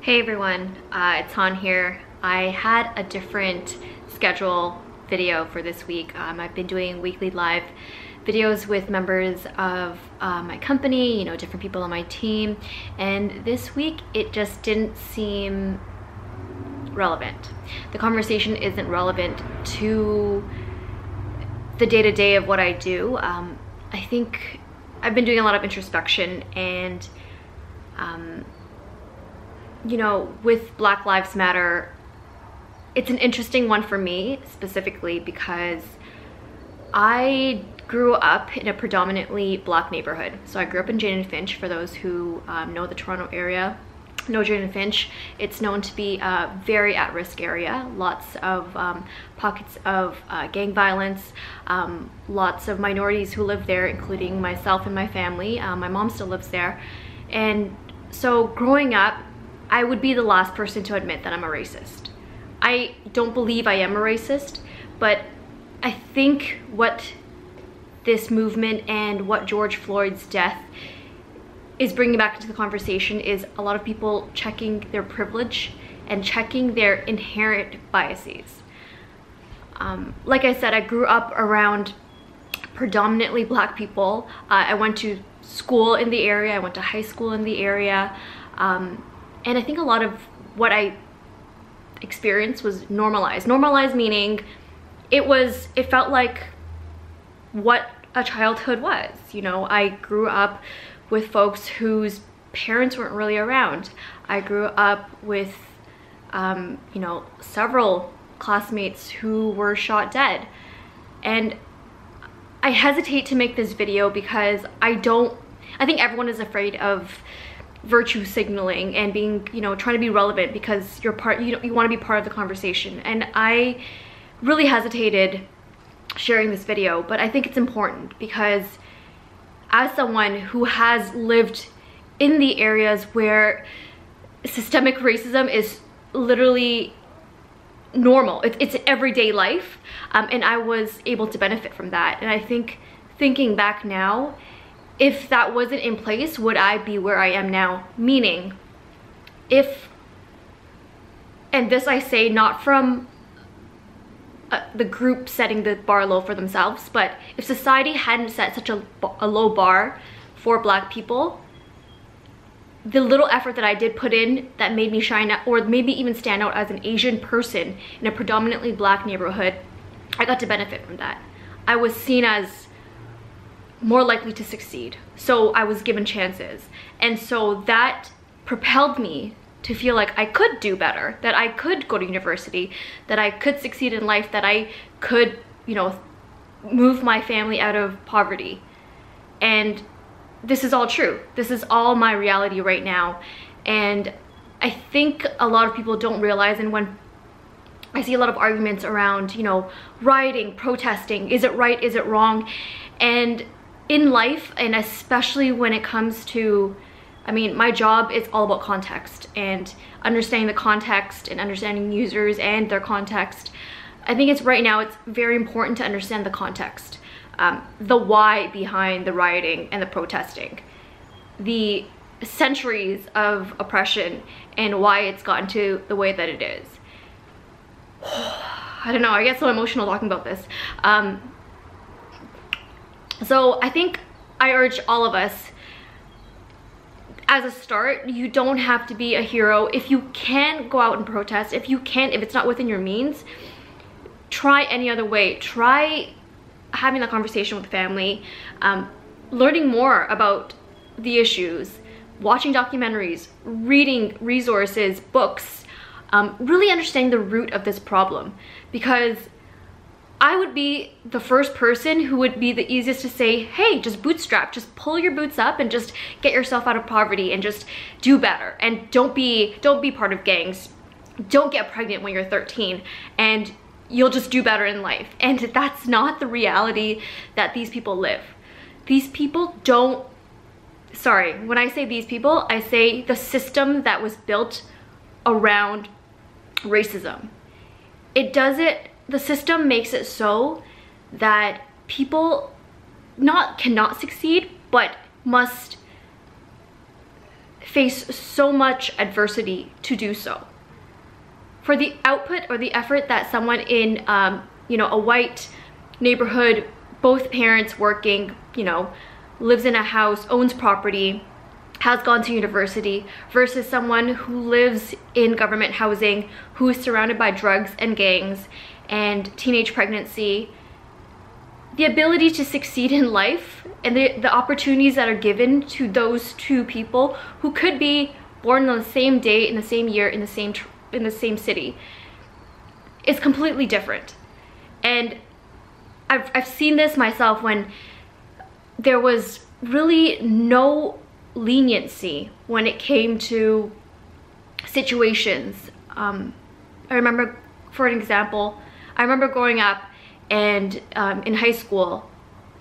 Hey everyone, it's Han here. I had a different schedule video for this week. I've been doing weekly live videos with members of my company, you know, different people on my team, and this week it just didn't seem relevant. The conversation isn't relevant to the day-to-day of what I do. I think I've been doing a lot of introspection and you know, with Black Lives Matter, it's an interesting one for me specifically because I grew up in a predominantly Black neighborhood. So I grew up in Jane and Finch. For those who know the Toronto area, know Jane and Finch, it's known to be a very at-risk area. Lots of pockets of gang violence, lots of minorities who live there, including myself and my family. My mom still lives there. And so growing up, I would be the last person to admit that I'm a racist. I don't believe I am a racist, but I think what this movement and what George Floyd's death is bringing back into the conversation is a lot of people checking their privilege and checking their inherent biases. Like I said, I grew up around predominantly Black people. I went to school in the area, I went to high school in the area, and I think a lot of what I experienced was normalized. Normalized meaning it felt like what a childhood was. You know, I grew up with folks whose parents weren't really around. I grew up with, you know, several classmates who were shot dead. And I hesitate to make this video because I think everyone is afraid of virtue signaling and being, you know, trying to be relevant because you're part, you want to be part of the conversation. And I really hesitated sharing this video, but I think it's important because as someone who has lived in the areas where systemic racism is literally normal, it's everyday life, and I was able to benefit from that. And I think thinking back now, if that wasn't in place, would I be where I am now? Meaning, if, and this I say not from the group setting the bar low for themselves, but if society hadn't set such a low bar for Black people, the little effort that I did put in that made me shine out, or maybe even stand out as an Asian person in a predominantly Black neighborhood, I got to benefit from that. I was seen as more likely to succeed, so I was given chances, and so that propelled me to feel like I could do better, that I could go to university, that I could succeed in life, that I could, you know, move my family out of poverty. And this is all true. This is all my reality right now. And I think a lot of people don't realize, and when I see a lot of arguments around, you know, rioting, protesting, is it right, is it wrong? And in life, and especially when it comes to, I mean, my job is all about context and understanding the context and understanding users and their context. I think right now it's very important to understand the context, the why behind the rioting and the protesting, the centuries of oppression and why it's gotten to the way that it is. I don't know, I get so emotional talking about this. So I think I urge all of us, as a start, you don't have to be a hero. If you can go out and protest, if it's not within your means, try any other way. Try having a conversation with family, learning more about the issues, watching documentaries, reading resources, books, really understanding the root of this problem. Because I would be the first person who would be the easiest to say, hey, just bootstrap, just pull your boots up and just get yourself out of poverty and just do better. And don't be part of gangs. Don't get pregnant when you're 13 and you'll just do better in life. And that's not the reality that these people live. These people don't, sorry, when I say these people, I say the system that was built around racism. The system makes it so that people cannot succeed, but must face so much adversity to do so. For the output or the effort that someone in, you know, a white neighborhood, both parents working, you know, lives in a house, owns property, has gone to university, versus someone who lives in government housing, who is surrounded by drugs and gangs and teenage pregnancy, the ability to succeed in life and the opportunities that are given to those two people who could be born on the same day, in the same year, in the same city, is completely different. And I've seen this myself when there was really no leniency when it came to situations. I remember, for an example, I remember growing up and in high school,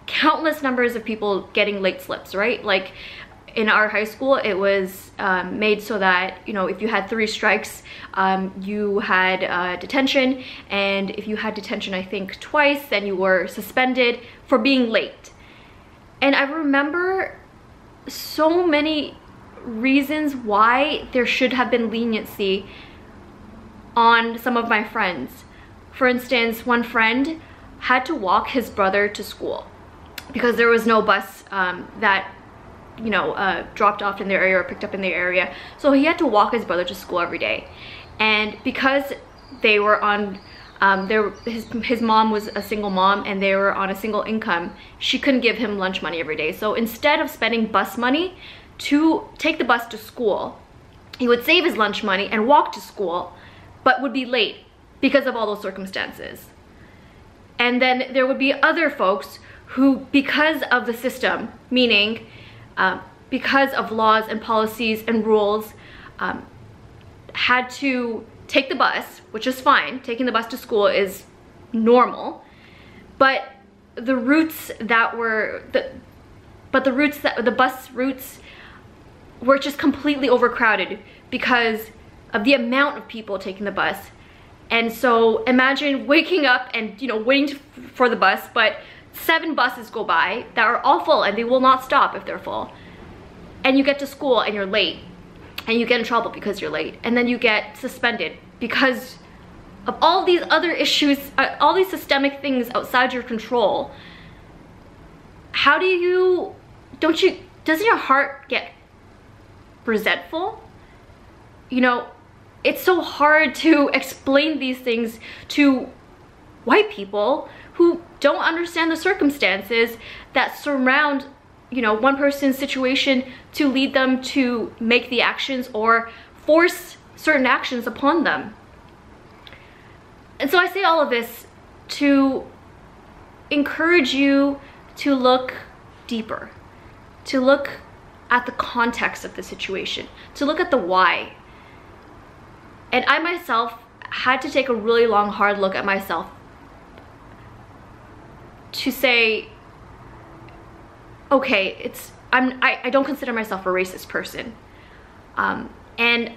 countless numbers of people getting late slips, right? Like in our high school, it was made so that, you know, if you had 3 strikes, you had detention, and if you had detention, I think twice, then you were suspended for being late. And I remember so many reasons why there should have been leniency on some of my friends. For instance, one friend had to walk his brother to school because there was no bus that, you know, dropped off in their area or picked up in their area. So he had to walk his brother to school every day. And because they were on, his mom was a single mom and they were on a single income, she couldn't give him lunch money every day. So instead of spending bus money to take the bus to school, he would save his lunch money and walk to school, but would be late because of all those circumstances. And then there would be other folks who, because of the system, meaning because of laws and policies and rules, had to take the bus, which is fine. Taking the bus to school is normal, but the routes that were the bus routes were just completely overcrowded because of the amount of people taking the bus. And so imagine waking up and, you know, waiting for the bus, but 7 buses go by that are all full and they will not stop if they're full. And you get to school and you're late, and you get in trouble because you're late, and then you get suspended because of all these other issues, all these systemic things outside your control. How do you, doesn't your heart get resentful? You know, it's so hard to explain these things to white people who don't understand the circumstances that surround, you know, one person's situation to lead them to make the actions or force certain actions upon them. And so I say all of this to encourage you to look deeper, to look at the context of the situation, to look at the why. And I myself had to take a really long, hard look at myself to say, okay, I don't consider myself a racist person. And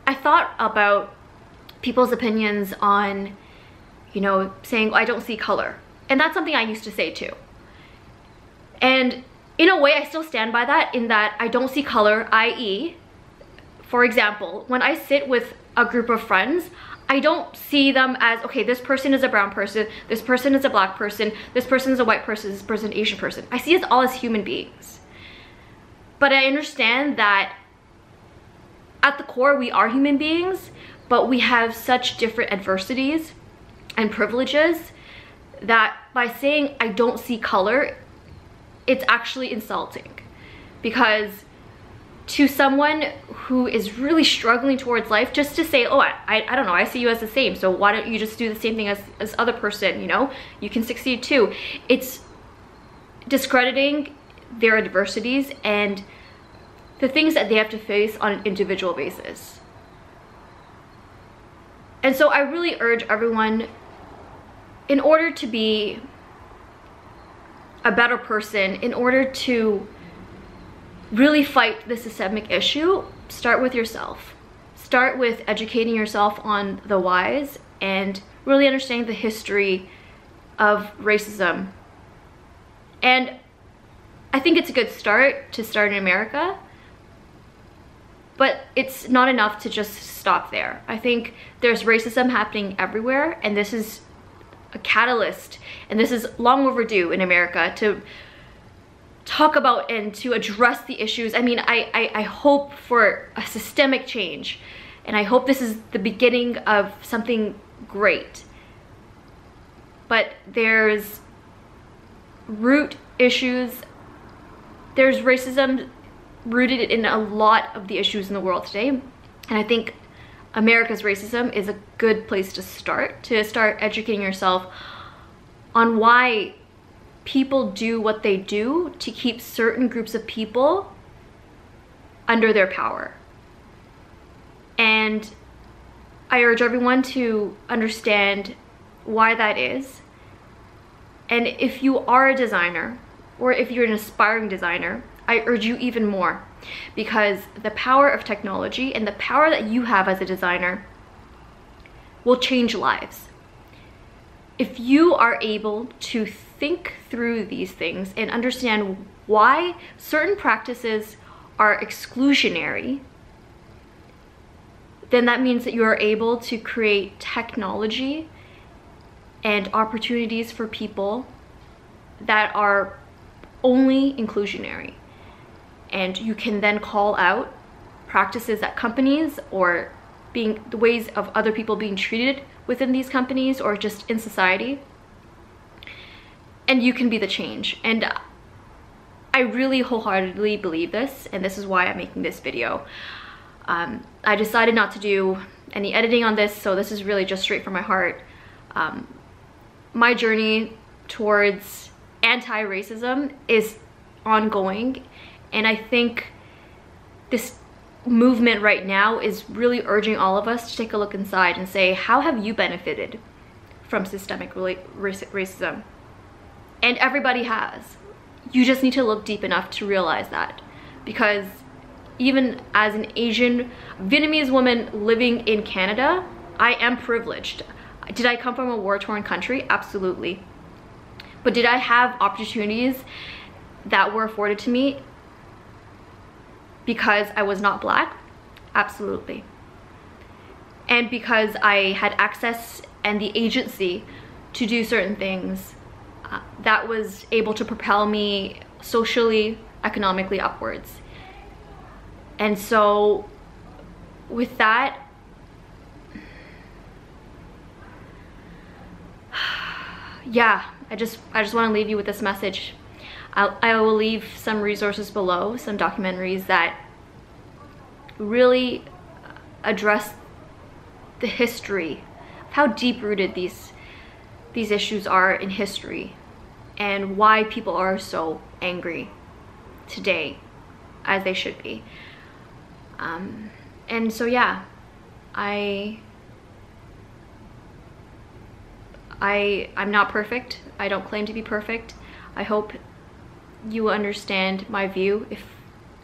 I thought about people's opinions on, you know, saying, I don't see color. And that's something I used to say too. And in a way, I still stand by that, in that I don't see color, i.e., for example, when I sit with a group of friends, I don't see them as, okay, this person is a brown person, this person is a black person, this person is a white person, this person is an Asian person. I see us all as human beings. But I understand that at the core, we are human beings, but we have such different adversities and privileges that by saying I don't see color, it's actually insulting. Because to someone who is really struggling towards life, just to say, oh, I don't know, I see you as the same, so why don't you just do the same thing as other person, you know? You can succeed too. It's discrediting their adversities and the things that they have to face on an individual basis. And so I really urge everyone, in order to be a better person, in order to really fight the systemic issue, start with yourself. Start with educating yourself on the whys and really understanding the history of racism. And I think it's a good start to start in America, But it's not enough to just stop there. I think there's racism happening everywhere, and this is a catalyst, and this is long overdue in America to talk about and to address the issues. I mean, I hope for a systemic change, and I hope this is the beginning of something great. But there's root issues. There's racism rooted in a lot of the issues in the world today. And I think America's racism is a good place to start educating yourself on why people do what they do to keep certain groups of people under their power. And I urge everyone to understand why that is. And if you are a designer, or if you're an aspiring designer, I urge you even more, because the power of technology and the power that you have as a designer will change lives. If you are able to think through these things and understand why certain practices are exclusionary, then that means that you are able to create technology and opportunities for people that are only inclusionary. And you can then call out practices at companies, or the ways of other people being treated within these companies or just in society, and you can be the change. And I really wholeheartedly believe this, and this is why I'm making this video. I decided not to do any editing on this, so this is really just straight from my heart. My journey towards anti-racism is ongoing, and I think this movement right now is really urging all of us to take a look inside and say, how have you benefited from systemic racism? And everybody has. You just need to look deep enough to realize that, because even as an Asian Vietnamese woman living in Canada, I am privileged. Did I come from a war-torn country? Absolutely. But did I have opportunities that were afforded to me because I was not Black? Absolutely. And because I had access and the agency to do certain things, that was able to propel me socially, economically upwards. And so with that, yeah, I just want to leave you with this message. I will leave some resources below, some documentaries that really address the history, how deep-rooted these issues are in history, and why people are so angry today, as they should be. And so yeah, I'm not perfect. I don't claim to be perfect. I hope you understand my view if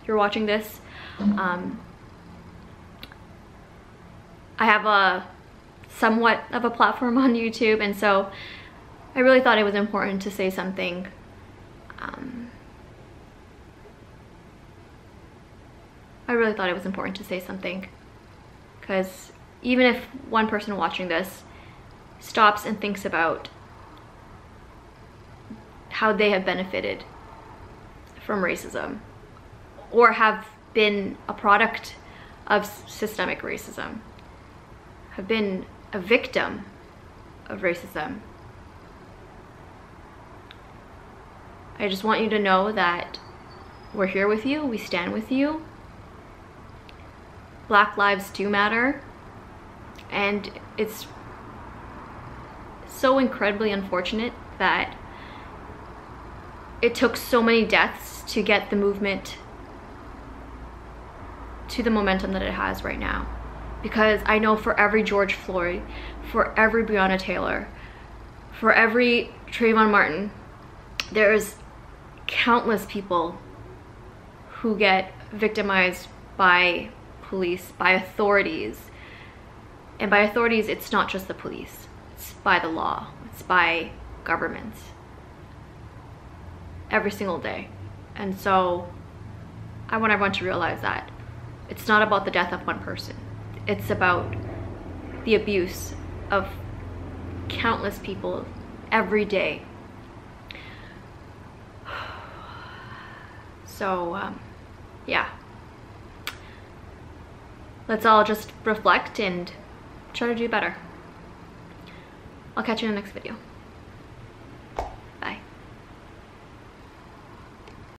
you're watching this. I have a somewhat of a platform on YouTube, and so I really thought it was important to say something. I really thought it was important to say something, because even if one person watching this stops and thinks about how they have benefited from racism, or have been a product of systemic racism, have been a victim of racism, I just want you to know that we're here with you, we stand with you. Black lives do matter, and it's so incredibly unfortunate that it took so many deaths to get the movement to the momentum that it has right now. Because I know for every George Floyd, for every Breonna Taylor, for every Trayvon Martin, there's countless people who get victimized by police, by authorities. And by authorities, it's not just the police. It's by the law. It's by governments. Every single day. And so I want everyone to realize that. It's not about the death of one person. It's about the abuse of countless people every day. So, yeah. Let's all just reflect and try to do better. I'll catch you in the next video.